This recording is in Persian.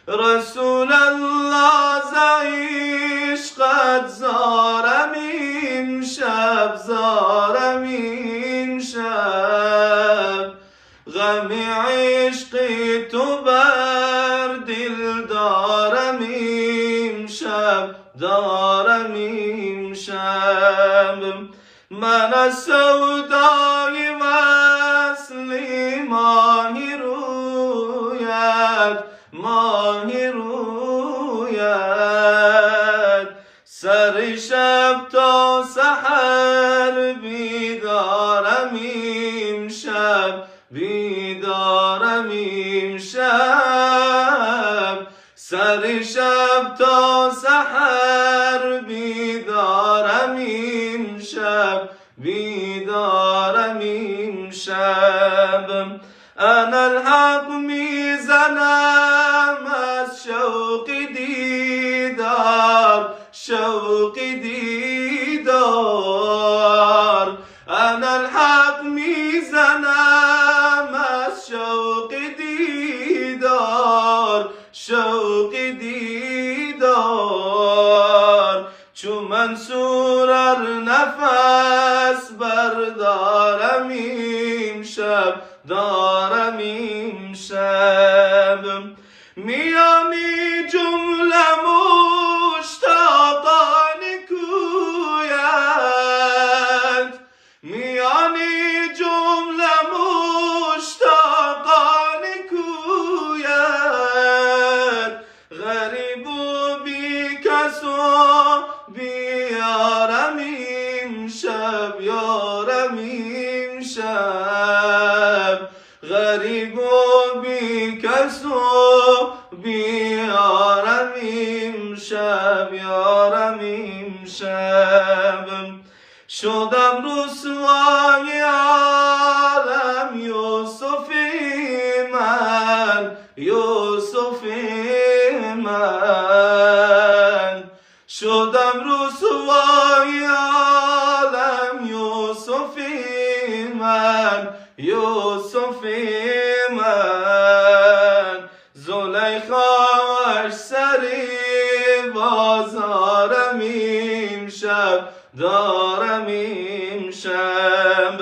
رسول الله ز عشقت زارم امشب، زارم امشب. غم عشق تو بر دل دارم امشب، دارم امشب. من از سودای وصل ماهی رویت، ماهی رویت. سر شب تا سحر بیدارم امشب، بیدارم امشب. سر شب تا سحر بیدارم امشب، بیدارم امشب. انا الحق میزنم از شوق دیدار، شوق دیدار. انا الحق میزنم از شوق دیدار، شوق دیدار. چو منصور ار نفس بردارم امشب، دارم امشب. میانی جمله مشتاقان کویت، میانی جمله مشتاقان کویت. غریب و بی کس و بی یارم امشب، یارم امشب. غریب و بی کس و بی یارم امشب، یارم امشب. شدم رسوای عالم یوسف من، یوسف من. شدم رسوای عالم یوسف من، یوسف من. زلیخاش سر بازارم امشب، دارم امشب.